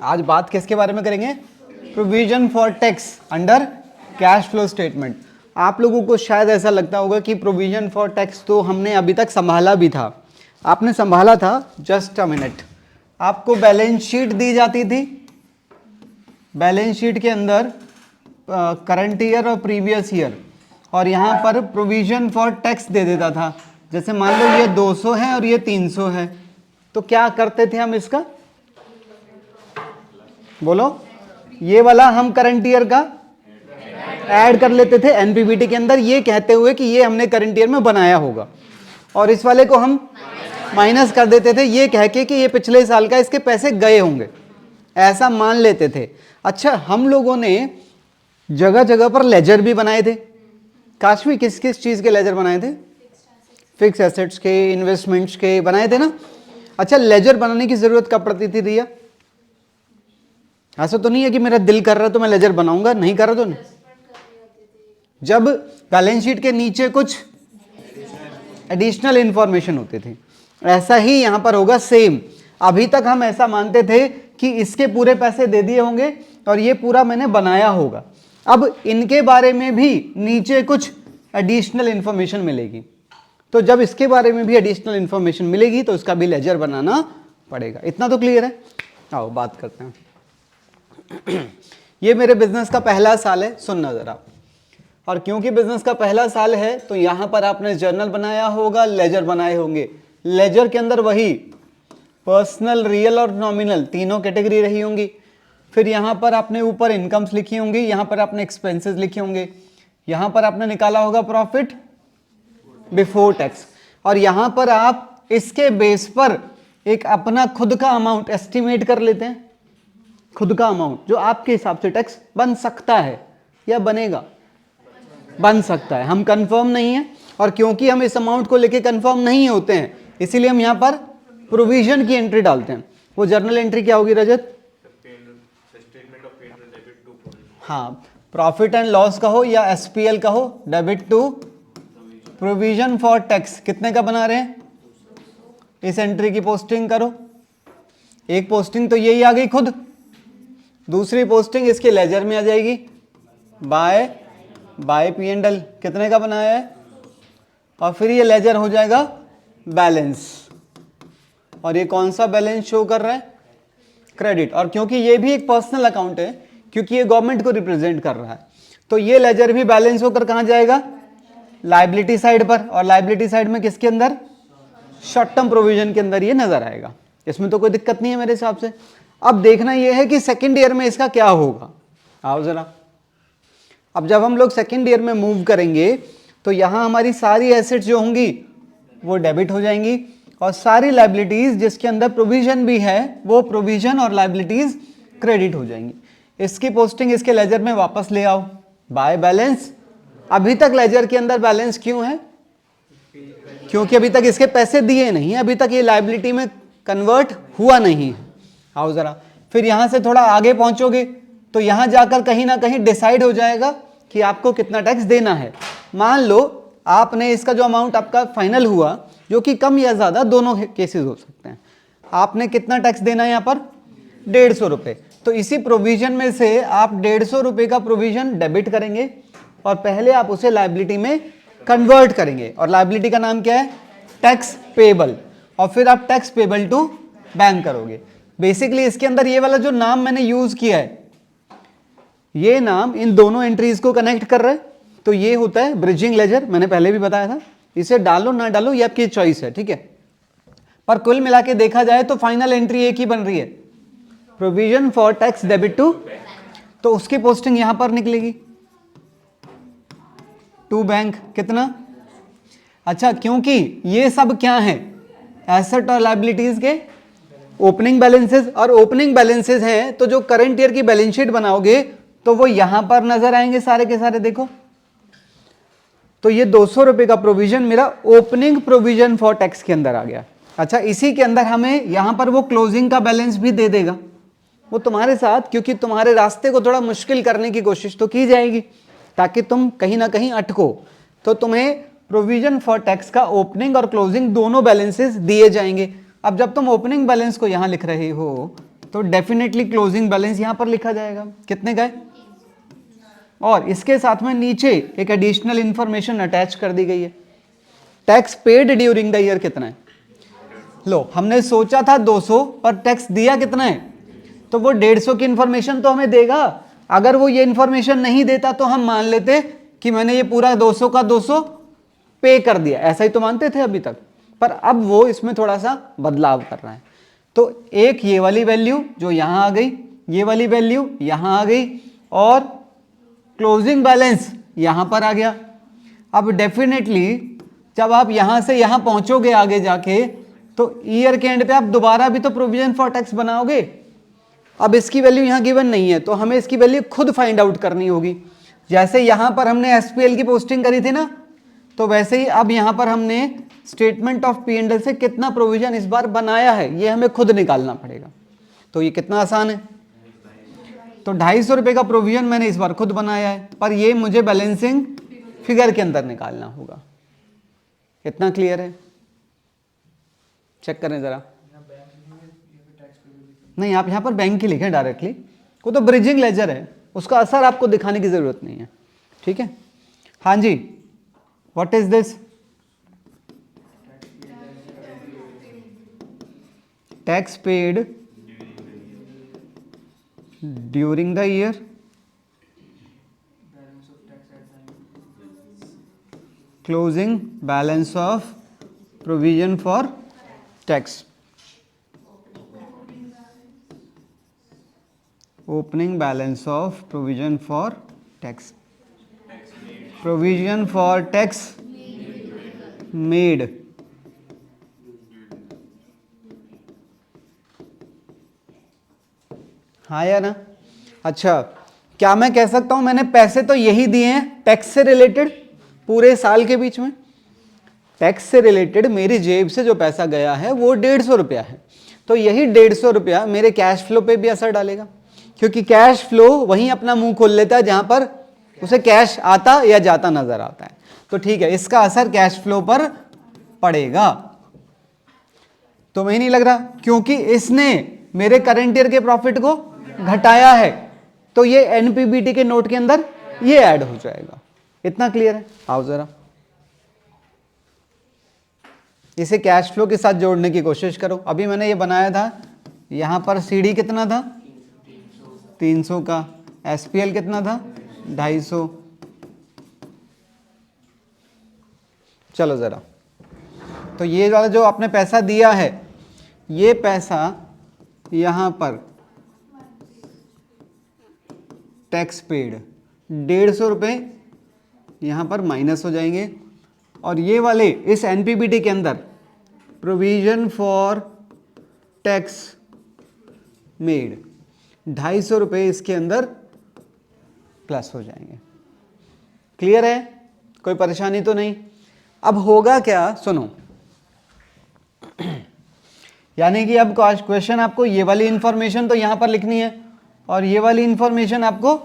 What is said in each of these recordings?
आज बात किसके बारे में करेंगे? Provision for tax under cash flow statement. आप लोगों को शायद ऐसा लगता होगा कि प्रोविजन फॉर टैक्स तो हमने अभी तक संभाला भी था। आपने संभाला था, जस्ट अ मिनट। आपको बैलेंस शीट दी जाती थी, बैलेंस शीट के अंदर करंट ईयर और प्रीवियस ईयर, और यहाँ पर प्रोविजन फॉर टैक्स दे देता था। जैसे मान लो ये 200 है और ये 300 है, तो क्या करते थे हम इसका? बोलो, ये वाला हम करंट ईयर का ऐड कर लेते थे एनपीबीटी के अंदर, ये कहते हुए कि ये हमने करंट ईयर में बनाया होगा, और इस वाले को हम माइनस कर देते थे ये कह के कि ये पिछले साल का इसके पैसे गए होंगे, ऐसा मान लेते थे। अच्छा, हम लोगों ने जगह जगह पर लेजर भी बनाए थे। काशवी, किस किस चीज के लेजर बनाए थे? फिक्स एसेट्स के, इन्वेस्टमेंट्स के बनाए थे ना। अच्छा, लेजर बनाने की जरूरत कब पड़ती थी रिया? ऐसा तो नहीं है कि मेरा दिल कर रहा है तो मैं लेजर बनाऊंगा, नहीं कर रहा तो नहीं। जब बैलेंस शीट के नीचे कुछ एडिशनल इंफॉर्मेशन होती थी, ऐसा ही यहां पर होगा सेम। अभी तक हम ऐसा मानते थे कि इसके पूरे पैसे दे दिए होंगे और ये पूरा मैंने बनाया होगा। अब इनके बारे में भी नीचे कुछ एडिशनल इंफॉर्मेशन मिलेगी, तो जब इसके बारे में भी एडिशनल इंफॉर्मेशन मिलेगी तो इसका भी लेजर बनाना पड़ेगा। इतना तो क्लियर है? आओ बात करते हैं। ये मेरे बिजनेस का पहला साल है, सुनना जरा। और क्योंकि बिजनेस का पहला साल है तो यहां पर आपने जर्नल बनाया होगा, लेजर बनाए होंगे। लेजर के अंदर वही पर्सनल, रियल और नॉमिनल तीनों कैटेगरी रही होंगी। फिर यहां पर आपने ऊपर इनकम्स लिखी होंगी, यहां पर आपने एक्सपेंसेस लिखे होंगे, यहां पर आपने निकाला होगा प्रॉफिट बिफोर टैक्स, और यहां पर आप इसके बेस पर एक अपना खुद का अमाउंट एस्टिमेट कर लेते हैं, खुद का अमाउंट जो आपके हिसाब से टैक्स बन सकता है या बनेगा, बन सकता है। हम कंफर्म नहीं है, और क्योंकि हम इस अमाउंट को लेके कंफर्म नहीं होते हैं इसीलिए हम यहां पर प्रोविजन की एंट्री डालते हैं। वो जर्नल एंट्री क्या होगी रजत? हाँ, प्रॉफिट एंड लॉस कहो या एसपीएल कहो, debit to provision for tax. कितने का बना रहे हैं? इस एंट्री की पोस्टिंग करो। एक पोस्टिंग तो यही आ गई खुद, दूसरी पोस्टिंग इसके लेजर में आ जाएगी बाय पी एंड एल। कितने का बनाया है? और फिर ये लेजर हो जाएगा बैलेंस, और ये कौन सा बैलेंस शो कर रहा है? क्रेडिट। और क्योंकि ये भी एक पर्सनल अकाउंट है, क्योंकि ये गवर्नमेंट को रिप्रेजेंट कर रहा है, तो ये लेजर भी बैलेंस होकर कहां जाएगा? लायबिलिटी साइड पर। और लायबिलिटी साइड में किसके अंदर? शॉर्ट टर्म प्रोविजन के अंदर ये नजर आएगा। इसमें तो कोई दिक्कत नहीं है मेरे हिसाब से। अब देखना यह है कि सेकेंड ईयर में इसका क्या होगा। आओ जरा, अब जब हम लोग सेकेंड ईयर में मूव करेंगे तो यहां हमारी सारी एसेट्स जो होंगी वो डेबिट हो जाएंगी, और सारी लायबिलिटीज जिसके अंदर प्रोविजन भी है वो प्रोविजन और लायबिलिटीज क्रेडिट हो जाएंगी। इसकी पोस्टिंग इसके लेजर में वापस ले आओ बाय बैलेंस। अभी तक लेजर के अंदर बैलेंस क्यों है? क्योंकि अभी तक इसके पैसे दिए नहीं, अभी तक ये लायबिलिटी में कन्वर्ट हुआ नहीं है। आओ जरा, फिर यहां से थोड़ा आगे पहुंचोगे तो यहां जाकर कहीं ना कहीं डिसाइड हो जाएगा कि आपको कितना टैक्स देना है। मान लो आपने इसका जो अमाउंट आपका फाइनल हुआ, जो कि कम या ज्यादा दोनों केसेस हो सकते हैं, आपने कितना टैक्स देना है यहाँ पर? 150 रुपए। तो इसी प्रोविजन में से आप 150 रुपए का प्रोविजन डेबिट करेंगे और पहले आप उसे लायबिलिटी में कन्वर्ट करेंगे, और लायबिलिटी का नाम क्या है? Tax payable. और फिर आप टैक्स पेबल टू बैंक करोगे। बेसिकली इसके अंदर ये वाला जो नाम मैंने यूज किया है, ये नाम इन दोनों एंट्रीज को कनेक्ट कर रहा है, तो ये होता है ब्रिजिंग लेजर। मैंने पहले भी बताया था, इसे डालो ना डालो ये आपकी चॉइस है, ठीक है। पर कुल मिला के देखा जाए तो फाइनल एंट्री एक ही बन रही है, provision for tax debit to, तो उसकी पोस्टिंग यहां पर निकलेगी टू बैंक। कितना? अच्छा, क्योंकि ये सब क्या है? एसेट और लायबिलिटीज के ओपनिंग बैलेंसेस, और ओपनिंग बैलेंसेस हैं तो जो करंट ईयर की बैलेंस शीट बनाओगे तो वो यहां पर नजर आएंगे सारे के सारे। देखो, तो ये 200 रुपए का प्रोविजन मेरा ओपनिंग प्रोविजन फॉर टैक्स के अंदर आ गया। अच्छा, इसी के अंदर हमें यहां पर वो क्लोजिंग का बैलेंस भी दे देगा वो तुम्हारे साथ, क्योंकि तुम्हारे रास्ते को थोड़ा मुश्किल करने की कोशिश तो की जाएगी ताकि तुम कहीं ना कहीं अटको। तो तुम्हें प्रोविजन फॉर टैक्स का ओपनिंग और क्लोजिंग दोनों बैलेंसेस दिए जाएंगे। अब जब तुम ओपनिंग बैलेंस को यहां लिख रहे हो तो डेफिनेटली क्लोजिंग बैलेंस यहां पर लिखा जाएगा, कितने का है। और इसके साथ में नीचे एक एडिशनल इंफॉर्मेशन अटैच कर दी गई है, tax paid during the year कितना है। लो, हमने सोचा था 200 पर टैक्स दिया कितना है, तो वो 150 की इंफॉर्मेशन तो हमें देगा। अगर वो ये इंफॉर्मेशन नहीं देता तो हम मान लेते कि मैंने ये पूरा 200 का 200 पे कर दिया, ऐसा ही तो मानते थे अभी तक। पर अब वो इसमें थोड़ा सा बदलाव कर रहा है। तो एक ये वाली वैल्यू जो यहां आ गई, ये वाली वैल्यू यहां आ गई, और क्लोजिंग बैलेंस यहां पर आ गया। अब डेफिनेटली जब आप यहां से यहां पहुंचोगे आगे जाके, तो ईयर के एंड पे आप दोबारा भी तो प्रोविजन फॉर टैक्स बनाओगे। अब इसकी वैल्यू यहां गिवन नहीं है, तो हमें इसकी वैल्यू खुद फाइंड आउट करनी होगी। जैसे यहां पर हमने एसपीएल की पोस्टिंग करी थी ना, तो वैसे ही अब यहां पर हमने statement of P and L से कितना प्रोविजन इस बार बनाया है, ये हमें खुद निकालना पड़ेगा। तो ये कितना आसान है। तो 250 रुपए का प्रोविजन मैंने इस बार खुद बनाया है, पर ये मुझे बैलेंसिंग फिगर के अंदर निकालना होगा। कितना क्लियर है, चेक करें जरा। नहीं, आप यहां पर बैंक की लिखें डायरेक्टली, वो तो ब्रिजिंग लेजर है, उसका असर आपको दिखाने की जरूरत नहीं है। ठीक है, हाँ जी, what is this, tax paid during the year, closing balance of provision for tax, opening balance of provision for tax, provision for tax made, हाँ या ना। अच्छा, क्या मैं कह सकता हूं मैंने पैसे तो यही दिए हैं टैक्स से रिलेटेड पूरे साल के बीच में, टैक्स से रिलेटेड मेरी जेब से जो पैसा गया है वो 150 रुपया है, तो यही 150 रुपया मेरे कैश फ्लो पे भी असर डालेगा, क्योंकि कैश फ्लो वहीं अपना मुंह खोल लेता है जहां पर उसे कैश आता या जाता नजर आता है। तो ठीक है, इसका असर कैश फ्लो पर पड़ेगा। तो मैं नहीं लग रहा, क्योंकि इसने मेरे करंट ईयर के प्रॉफिट को घटाया है, तो ये एनपीबीटी के नोट के अंदर ये ऐड हो जाएगा। इतना क्लियर है। आओ जरा इसे कैश फ्लो के साथ जोड़ने की कोशिश करो। अभी मैंने ये बनाया था, यहां पर सीडी कितना था 300 का, एसपीएल कितना था 250। चलो जरा, तो ये वाला जो आपने पैसा दिया है, ये पैसा यहां पर टैक्स पेड 150 रुपए यहां पर माइनस हो जाएंगे, और ये वाले इस एनपीबीटी के अंदर प्रोविजन फॉर टैक्स मेड 250 रुपए इसके अंदर प्लस हो जाएंगे। क्लियर है, कोई परेशानी तो नहीं। अब होगा क्या, सुनो, यानी कि अब क्वेश्चन आपको ये वाली इंफॉर्मेशन तो यहां पर लिखनी है और ये वाली इंफॉर्मेशन आपको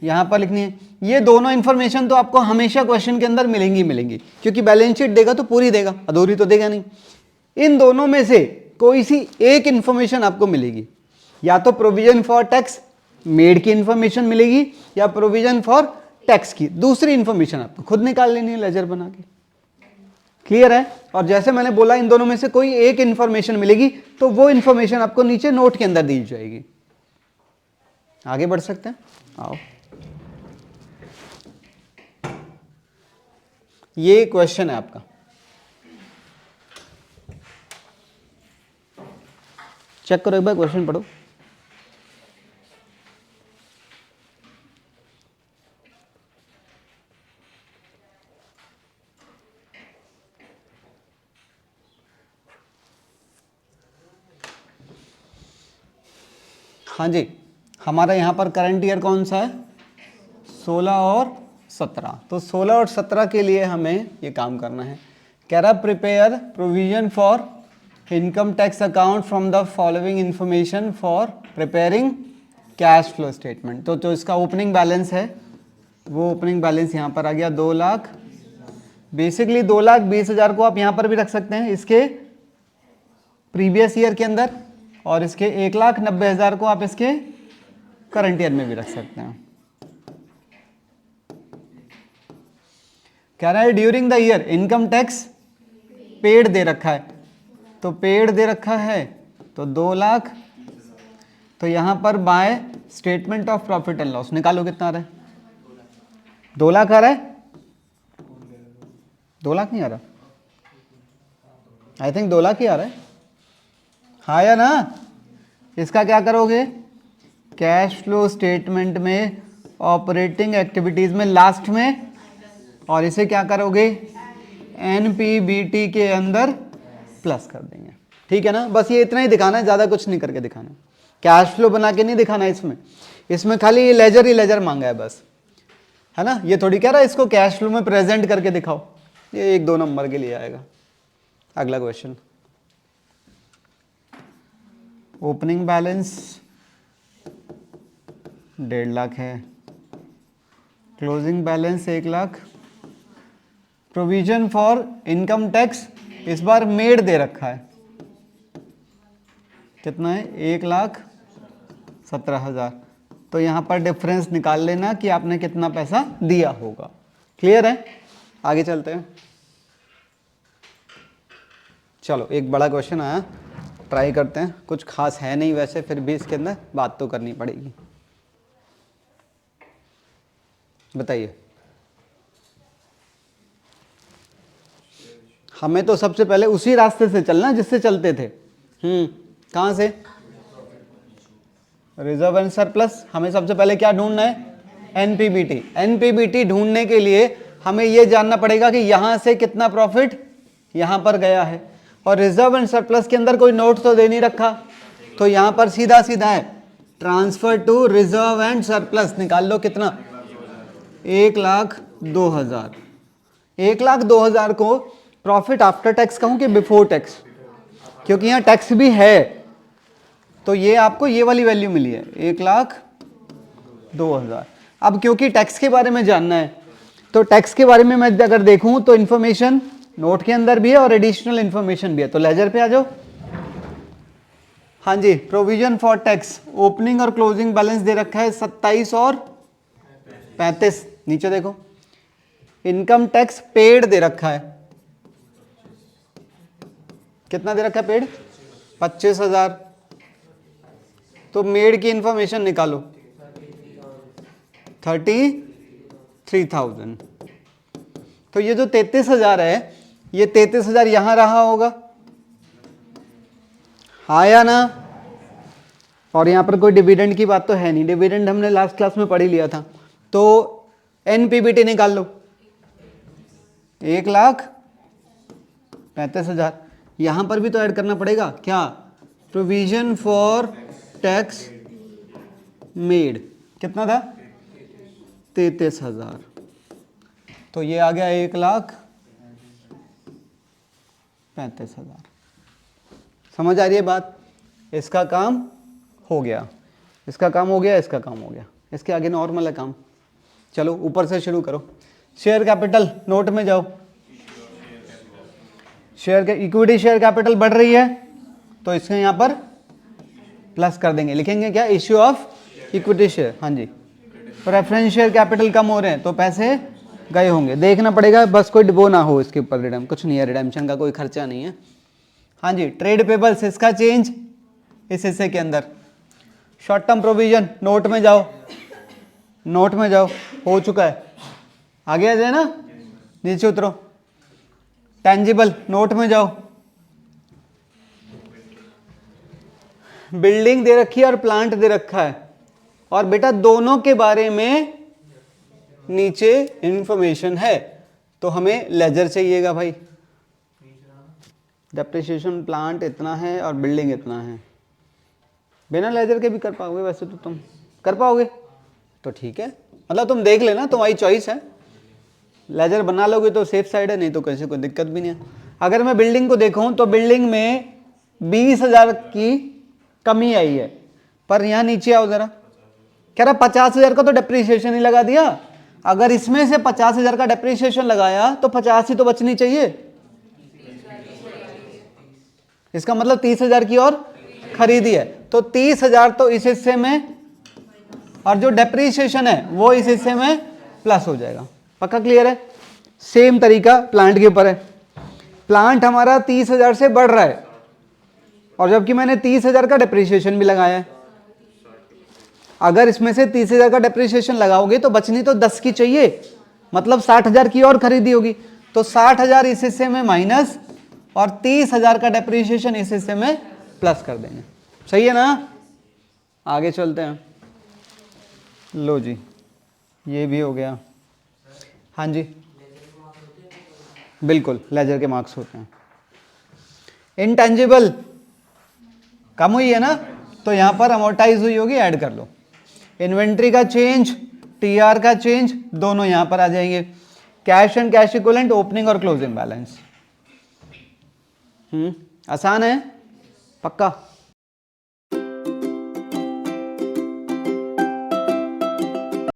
यहां पर लिखनी है। ये दोनों इंफॉर्मेशन तो आपको हमेशा क्वेश्चन के अंदर मिलेंगी, क्योंकि बैलेंस शीट देगा तो पूरी देगा, अधूरी तो देगा नहीं। इन दोनों में से कोई सी एक इंफॉर्मेशन आपको मिलेगी, या तो प्रोविजन फॉर टैक्स मेड की इंफॉर्मेशन मिलेगी या प्रोविजन फॉर टैक्स की दूसरी इंफॉर्मेशन आपको खुद निकाल लेनी है लेजर बना के। क्लियर है। और जैसे मैंने बोला, इन दोनों में से कोई एक इंफॉर्मेशन मिलेगी तो वो इंफॉर्मेशन आपको नीचे नोट के अंदर दी जाएगी। आगे बढ़ सकते हैं, आओ। ये क्वेश्चन है आपका, चेक करो एक बार, क्वेश्चन पढ़ो। हाँ जी, हमारा यहाँ पर करंट ईयर कौन सा है 16 और 17। तो 16 और 17 के लिए हमें ये काम करना है। कह रहा prepare provision for income tax account from the following information for preparing cash flow statement. तो जो इसका ओपनिंग बैलेंस है वो ओपनिंग बैलेंस यहाँ पर आ गया 2 लाख। बेसिकली 2,20,000 को आप यहाँ पर भी रख सकते हैं इसके प्रीवियस ईयर के अंदर, और इसके 1,90,000 को आप इसके करंट ईयर में भी रख सकते हैं। कह रहा है during the year income tax paid दे रखा है, तो पेड दे रखा है तो 2 लाख। तो यहां पर by statement of profit and loss निकालो कितना आ रहा है, 2 लाख आ रहा है, 2 लाख नहीं आ रहा, आई थिंक 2 लाख ही आ रहा है, हाँ या ना। इसका क्या करोगे, कैश फ्लो स्टेटमेंट में ऑपरेटिंग एक्टिविटीज में लास्ट में, और इसे क्या करोगे एनपीबीटी के अंदर प्लस कर देंगे, ठीक है ना। बस ये इतना ही दिखाना है, ज्यादा कुछ नहीं करके दिखाना है, कैश फ्लो बना के नहीं दिखाना है इसमें खाली ये लेजर ही लेजर मांगा है बस, है ना। ये थोड़ी कह रहा है इसको कैश फ्लो में प्रेजेंट करके दिखाओ, ये 1-2 नंबर के लिए आएगा। अगला क्वेश्चन, ओपनिंग बैलेंस 1.5 लाख है, closing balance 1 lakh, provision for income tax इस बार मेड दे रखा है, कितना है 1,17,000। तो यहां पर डिफरेंस निकाल लेना कि आपने कितना पैसा दिया होगा। क्लियर है, आगे चलते हैं। चलो एक बड़ा क्वेश्चन आया, ट्राई करते हैं, कुछ खास है नहीं वैसे, फिर भी इसके अंदर बात तो करनी पड़ेगी। बताइए, हमें तो सबसे पहले उसी रास्ते से चलना जिससे चलते थे। कहां से, रिजर्व एंड सरप्लस। हमें सबसे पहले क्या ढूंढना है, एनपीबीटी। एनपीबीटी ढूंढने के लिए हमें यह जानना पड़ेगा कि यहां से कितना प्रॉफिट यहां पर गया है, और रिजर्व एंड सरप्लस के अंदर कोई नोट तो दे नहीं रखा, तो यहां पर सीधा सीधा है transfer to reserve and surplus. निकाल लो कितना, 1,02,000। 1,02,000 को प्रॉफिट आफ्टर टैक्स कहूं कि बिफोर टैक्स, क्योंकि यहां टैक्स भी है, तो ये आपको ये वाली वैल्यू मिली है 1,02,000। अब क्योंकि टैक्स के बारे में जानना है, तो टैक्स के बारे में मैं अगर देखूं तो इंफॉर्मेशन नोट के अंदर भी है और एडिशनल इंफॉर्मेशन भी है। तो लेजर पे आ जाओ। हाँ जी, प्रोविजन फॉर टैक्स ओपनिंग और क्लोजिंग बैलेंस दे रखा है 27 और 35। नीचे देखो, इनकम टैक्स पेड दे रखा है, कितना दे रखा है पेड, 25,000। तो मेड की इंफॉर्मेशन निकालो, 33,000। तो ये जो 33,000 है, ये 33,000 यहां रहा होगा, हाँ या ना। और यहां पर कोई डिविडेंड की बात तो है नहीं, डिविडेंड हमने लास्ट क्लास में पढ़ ही लिया था। तो एनपीबीटी निकाल लो, 1,35,000। यहां पर भी तो ऐड करना पड़ेगा क्या, प्रोविजन फॉर टैक्स मेड कितना था, 33,000। तो ये आ गया 1,35,000। समझ आ रही है बात, इसका काम हो गया, इसका काम हो गया, इसका काम हो गया, इसके आगे नॉर्मल है काम। चलो ऊपर से शुरू करो। शेयर कैपिटल नोट में जाओ, शेयर के इक्विटी शेयर कैपिटल बढ़ रही है, तो इसके यहां पर प्लस कर देंगे, लिखेंगे क्या, इश्यू ऑफ इक्विटी शेयर। हाँ जी, प्रेफरेंस शेयर कैपिटल कम हो रहे हैं तो पैसे गए होंगे, देखना पड़ेगा, बस कोई वो ना हो इसके ऊपर रिडम, कुछ नहीं है, रिडेम्पशन का कोई खर्चा नहीं है। हाँ जी, ट्रेड पेबल्स इसका चेंज इस हिस्से के अंदर। शॉर्ट टर्म प्रोविजन नोट में जाओ, नोट में जाओ, हो चुका है, आगे आ जाए ना, नीचे उतरो। टेंजिबल नोट में जाओ, बिल्डिंग दे रखी है और प्लांट दे रखा है, और बेटा दोनों के बारे में नीचे इंफॉर्मेशन है, तो हमें लेजर चाहिएगा भाई। डेप्रिसिएशन प्लांट इतना है और बिल्डिंग इतना है, बिना लेजर के भी कर पाओगे, वैसे तो तुम कर पाओगे तो ठीक है, मतलब तुम देख लेना, तुम्हारी चॉइस है। लेजर बना लोगे तो सेफ साइड है, नहीं तो कैसे कोई दिक्कत भी नहीं है। अगर मैं बिल्डिंग को देखूं तो बिल्डिंग में 20,000 की कमी आई है, पर यहां नीचे आओ जरा, कह रहा 50,000 का तो डेप्रिसिएशन ही लगा दिया। अगर इसमें से 50,000 का डेप्रिसिएशन लगाया तो 50 ही तो बचनी चाहिए, इसका मतलब 30,000 की और खरीदी है, तो 30,000 तो इस हिस्से में, और जो डेप्रीशिएशन है वो इस हिस्से में प्लस हो जाएगा। पक्का क्लियर है? सेम तरीका प्लांट के ऊपर है। प्लांट हमारा 30,000 से बढ़ रहा है, और जबकि मैंने 30,000 का डेप्रीशिएशन भी लगाया है। अगर इसमें से 30,000 का डेप्रीशिएशन लगाओगे तो बचनी तो 10 की चाहिए, मतलब 60,000 की और खरीदी होगी, तो 60,000 इस हिस्से में माइनस और 30,000 का डेप्रीशिएशन इस हिस्से में प्लस कर देंगे। सही है ना? आगे चलते हैं। लो जी, ये भी हो गया। हाँ जी, बिल्कुल लेजर के मार्क्स होते हैं। इंटेंजिबल कम हुई है ना, तो यहां पर अमोर्टाइज हुई होगी, ऐड कर लो। इन्वेंट्री का चेंज, टीआर का चेंज, दोनों यहां पर आ जाएंगे। Cash and cash equivalent, opening और क्लोजिंग बैलेंस। आसान है? पक्का?